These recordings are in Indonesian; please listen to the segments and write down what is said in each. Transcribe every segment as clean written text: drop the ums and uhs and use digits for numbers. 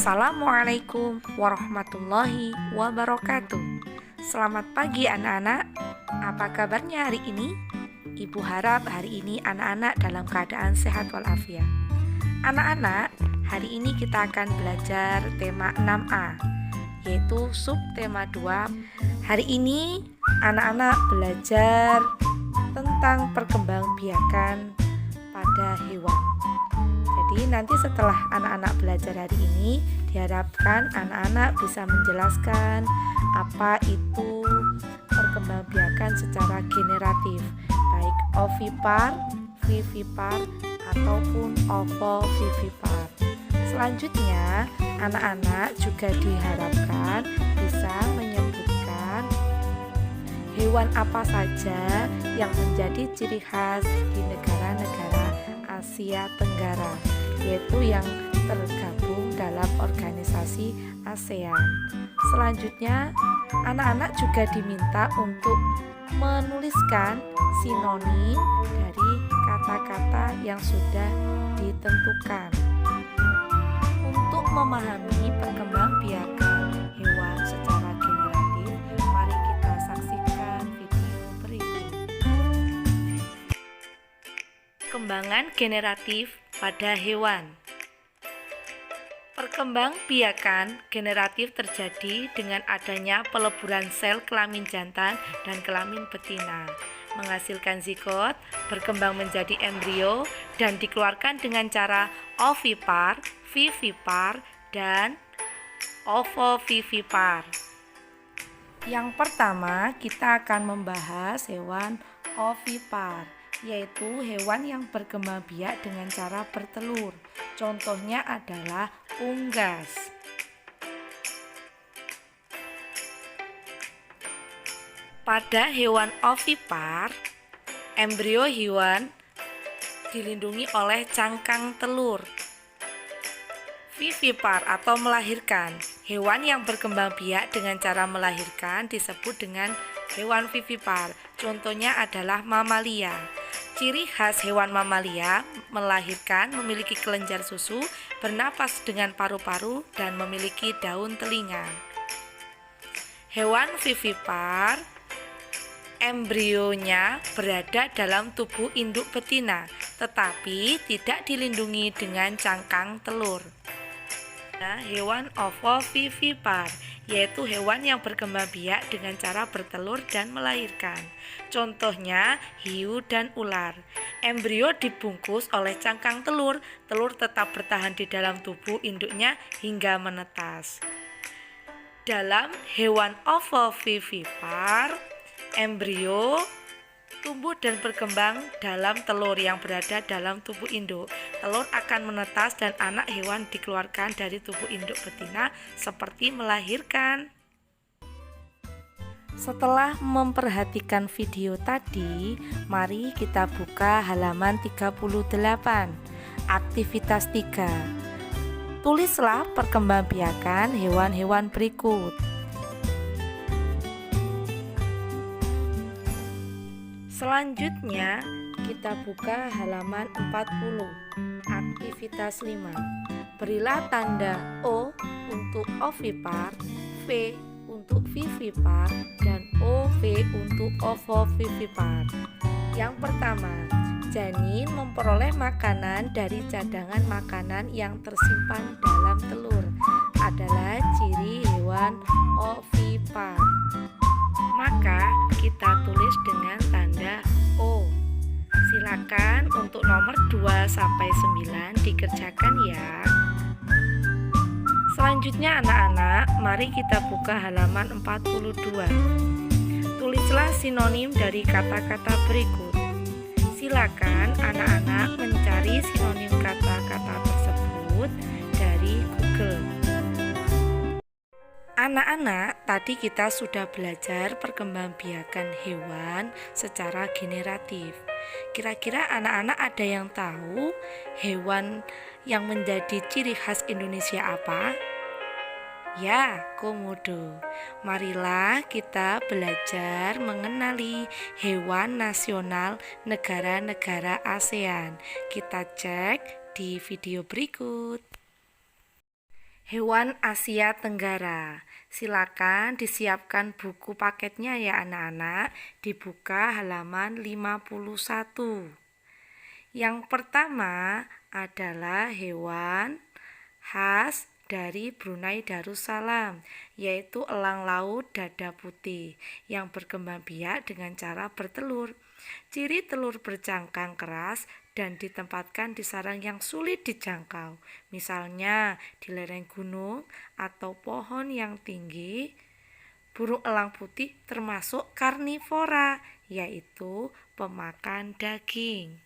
Assalamualaikum warahmatullahi wabarakatuh. Selamat pagi anak-anak. Apa kabarnya hari ini? Ibu harap hari ini anak-anak dalam keadaan sehat walafiat. Anak-anak, hari ini kita akan belajar tema 6A, yaitu subtema 2. Hari ini anak-anak belajar tentang perkembangbiakan pada hewan. Jadi nanti setelah anak-anak belajar hari ini, diharapkan anak-anak bisa menjelaskan apa itu perkembangbiakan secara generatif, baik ovipar, vivipar, ataupun ovovivipar. Selanjutnya, anak-anak juga diharapkan bisa menyebutkan hewan apa saja yang menjadi ciri khas di negara-negara Asia Tenggara, yaitu yang tergabung dalam organisasi ASEAN. Selanjutnya, anak-anak juga diminta untuk menuliskan sinonim dari kata-kata yang sudah ditentukan. Untuk memahami perkembangbiakan hewan secara generatif, mari kita saksikan video berikut. Perkembangan generatif pada hewan. Perkembangbiakan generatif terjadi dengan adanya peleburan sel kelamin jantan dan kelamin betina, menghasilkan zigot, berkembang menjadi embrio, dan dikeluarkan dengan cara ovipar, vivipar, dan ovovivipar. Yang pertama, kita akan membahas hewan ovipar, yaitu hewan yang berkembang biak dengan cara bertelur. Contohnya adalah unggas. Pada hewan ovipar, embrio hewan dilindungi oleh cangkang telur. Vivipar atau melahirkan, hewan yang berkembang biak dengan cara melahirkan disebut dengan hewan vivipar. Contohnya adalah mamalia. Ciri khas hewan mamalia melahirkan memiliki kelenjar susu, bernapas dengan paru-paru, dan memiliki daun telinga. Hewan vivipar, embrionya berada dalam tubuh induk betina, tetapi tidak dilindungi dengan cangkang telur. Hewan ovovivipar, yaitu hewan yang berkembang biak dengan cara bertelur dan melahirkan. Contohnya hiu dan ular. Embrio dibungkus oleh cangkang telur, telur tetap bertahan di dalam tubuh induknya hingga menetas. Dalam hewan ovovivipar, embrio tumbuh dan berkembang dalam telur yang berada dalam tubuh induk. Telur akan menetas dan anak hewan dikeluarkan dari tubuh induk betina seperti melahirkan. Setelah memperhatikan video tadi, mari kita buka halaman 38. Aktivitas 3. Tulislah perkembangbiakan hewan-hewan berikut. Selanjutnya, kita buka halaman 40. Aktivitas 5. Berilah tanda O untuk ovipar, V untuk vivipar, dan OV untuk ovovivipar. Yang pertama, janin memperoleh makanan dari cadangan makanan yang tersimpan dalam telur. Adalah ciri hewan ovipar. Maka kita tulis dengan tanda O. Silakan untuk nomor 2 sampai 9 dikerjakan ya. Selanjutnya anak-anak, mari kita buka halaman 42. Tulislah sinonim dari kata-kata berikut. Silakan anak-anak mencari sinonim kata-kata tersebut dari Google. Anak-anak, tadi kita sudah belajar perkembangbiakan hewan secara generatif. Kira-kira anak-anak ada yang tahu hewan yang menjadi ciri khas Indonesia apa? Ya, komodo. Marilah kita belajar mengenali hewan nasional negara-negara ASEAN. Kita cek di video berikut. Hewan Asia Tenggara. Silakan disiapkan buku paketnya ya anak-anak, dibuka halaman 51. Yang pertama adalah hewan khas dari Brunei Darussalam, yaitu elang laut dada putih yang berkembang biak dengan cara bertelur. Ciri telur bercangkang keras dan ditempatkan di sarang yang sulit dijangkau, misalnya di lereng gunung atau pohon yang tinggi. Burung elang putih termasuk karnivora, yaitu pemakan daging.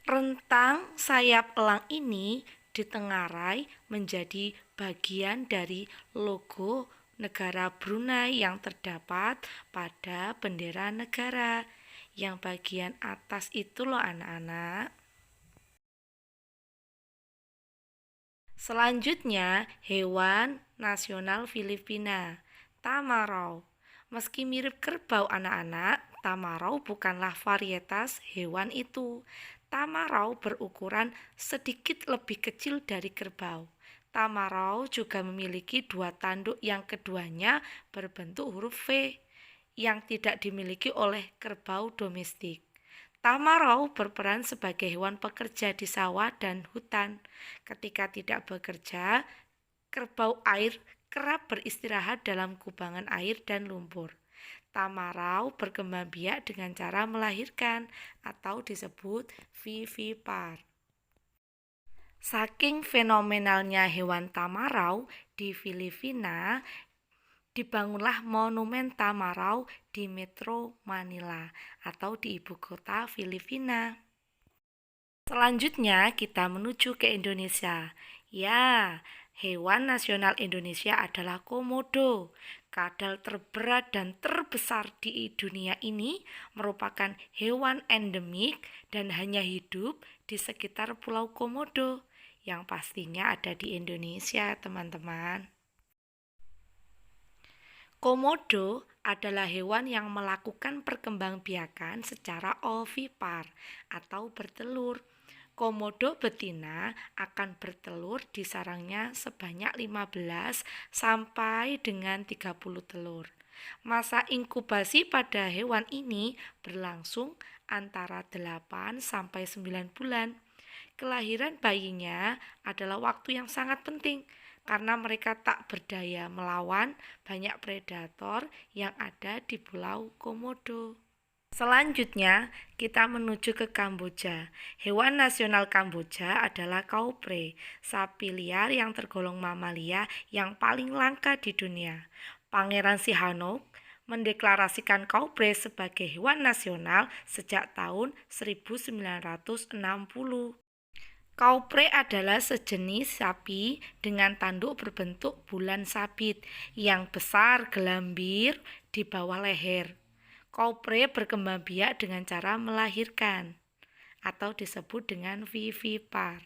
Rentang sayap elang ini ditengarai menjadi bagian dari logo negara Brunei yang terdapat pada bendera negara. Yang bagian atas itu loh anak-anak. Selanjutnya, hewan nasional Filipina, tamarau. Meski mirip kerbau anak-anak, tamarau bukanlah varietas hewan itu. Tamarau berukuran sedikit lebih kecil dari kerbau. Tamarau juga memiliki dua tanduk yang keduanya berbentuk huruf V yang tidak dimiliki oleh kerbau domestik. Tamarau berperan sebagai hewan pekerja di sawah dan hutan. Ketika tidak bekerja, kerbau air kerap beristirahat dalam kubangan air dan lumpur. Tamarau berkembang biak dengan cara melahirkan atau disebut vivipar. Saking fenomenalnya hewan tamarau di Filipina, dibangunlah monumen tamarau di Metro Manila atau di ibu kota Filipina. Selanjutnya kita menuju ke Indonesia. Ya, hewan nasional Indonesia adalah komodo. Kadal terberat dan terbesar di dunia ini merupakan hewan endemik dan hanya hidup di sekitar Pulau Komodo yang pastinya ada di Indonesia, teman-teman. Komodo adalah hewan yang melakukan perkembangbiakan secara ovipar atau bertelur. Komodo betina akan bertelur di sarangnya sebanyak 15 sampai dengan 30 telur. Masa inkubasi pada hewan ini berlangsung antara 8 sampai 9 bulan. Kelahiran bayinya adalah waktu yang sangat penting karena mereka tak berdaya melawan banyak predator yang ada di Pulau Komodo. Selanjutnya, kita menuju ke Kamboja. Hewan nasional Kamboja adalah kaupre, sapi liar yang tergolong mamalia yang paling langka di dunia. Pangeran Sihanouk mendeklarasikan kaupre sebagai hewan nasional sejak tahun 1960. Kaupre adalah sejenis sapi dengan tanduk berbentuk bulan sabit yang besar gelambir di bawah leher. Kaupre berkembang biak dengan cara melahirkan atau disebut dengan vivipar.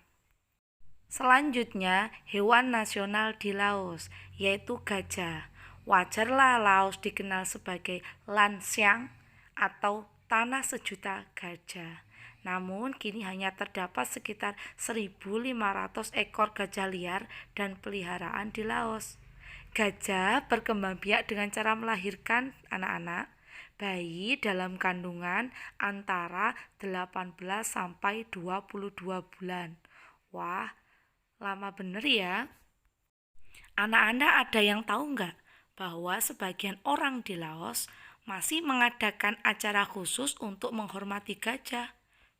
Selanjutnya, hewan nasional di Laos yaitu gajah. Wajarlah Laos dikenal sebagai Lan Xang atau tanah sejuta gajah. Namun kini hanya terdapat sekitar 1.500 ekor gajah liar dan peliharaan di Laos. Gajah berkembang biak dengan cara melahirkan anak-anak bayi dalam kandungan antara 18 sampai 22 bulan. Wah, lama bener ya. Anak-anak ada yang tahu nggak bahwa sebagian orang di Laos masih mengadakan acara khusus untuk menghormati gajah?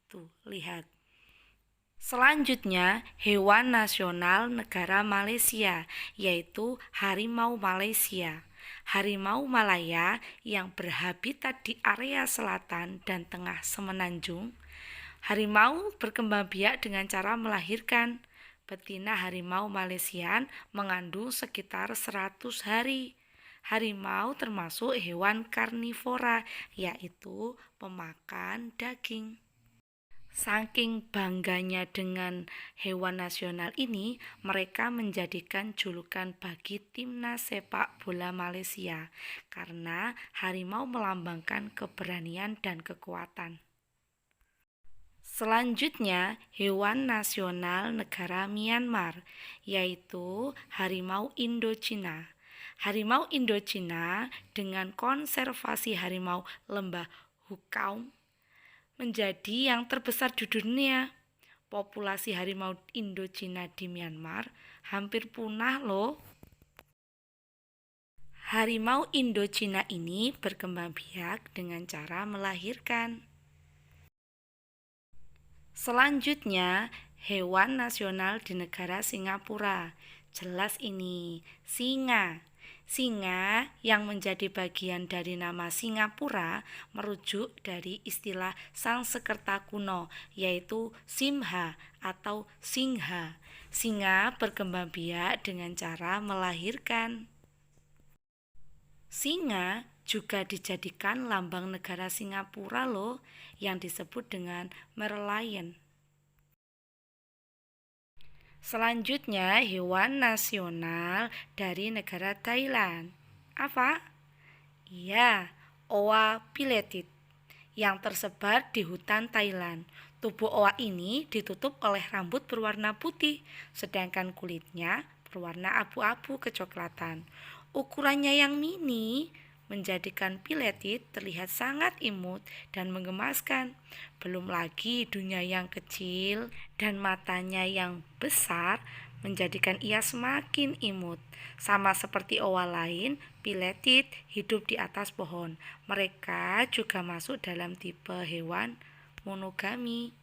Tuh, lihat. Selanjutnya, hewan nasional negara Malaysia, yaitu harimau Malaysia. Harimau Malaya yang berhabitat di area selatan dan tengah semenanjung. Harimau berkembang biak dengan cara melahirkan. Betina harimau Malaysian mengandung sekitar 100 hari. Harimau termasuk hewan karnivora, yaitu pemakan daging. Saking bangganya dengan hewan nasional ini, mereka menjadikan julukan bagi timnas sepak bola Malaysia karena harimau melambangkan keberanian dan kekuatan. Selanjutnya, hewan nasional negara Myanmar, yaitu harimau Indochina. Harimau Indochina dengan konservasi harimau lembah Hukaum menjadi yang terbesar di dunia. Populasi harimau Indochina di Myanmar hampir punah loh. Harimau Indochina ini berkembang biak dengan cara melahirkan. Selanjutnya, hewan nasional di negara Singapura. Jelas ini, singa. Singa yang menjadi bagian dari nama Singapura merujuk dari istilah Sanskerta kuno, yaitu Simha atau Singha. Singa berkembang biak dengan cara melahirkan. Singa juga dijadikan lambang negara Singapura loh, yang disebut dengan Merlion. Selanjutnya, hewan nasional dari negara Thailand. Apa? Iya, oa piletit yang tersebar di hutan Thailand. Tubuh oa ini ditutup oleh rambut berwarna putih, sedangkan kulitnya berwarna abu-abu kecoklatan. Ukurannya yang mini menjadikan piletit terlihat sangat imut dan menggemaskan. Belum lagi hidungnya yang kecil dan matanya yang besar menjadikan ia semakin imut. Sama seperti oa lain, piletit hidup di atas pohon. Mereka juga masuk dalam tipe hewan monogami.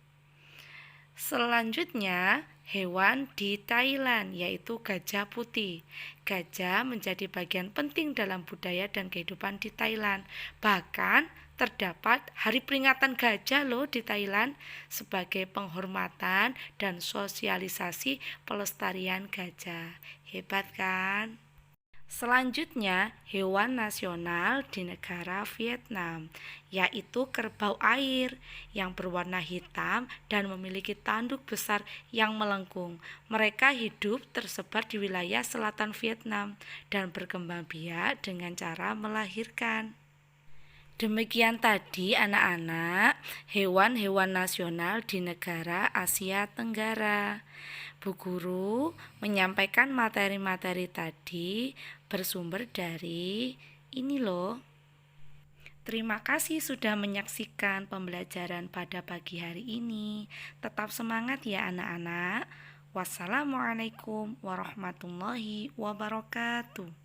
Selanjutnya, hewan di Thailand yaitu gajah putih. Gajah menjadi bagian penting dalam budaya dan kehidupan di Thailand. Bahkan terdapat hari peringatan gajah loh di Thailand sebagai penghormatan dan sosialisasi pelestarian gajah. Hebat kan? Selanjutnya, hewan nasional di negara Vietnam, yaitu kerbau air yang berwarna hitam dan memiliki tanduk besar yang melengkung. Mereka hidup tersebar di wilayah selatan Vietnam dan berkembang biak dengan cara melahirkan. Demikian tadi anak-anak, hewan-hewan nasional di negara Asia Tenggara. Bu Guru menyampaikan materi-materi tadi bersumber dari ini loh. Terima kasih sudah menyaksikan pembelajaran pada pagi hari ini. Tetap semangat ya anak-anak. Wassalamualaikum warahmatullahi wabarakatuh.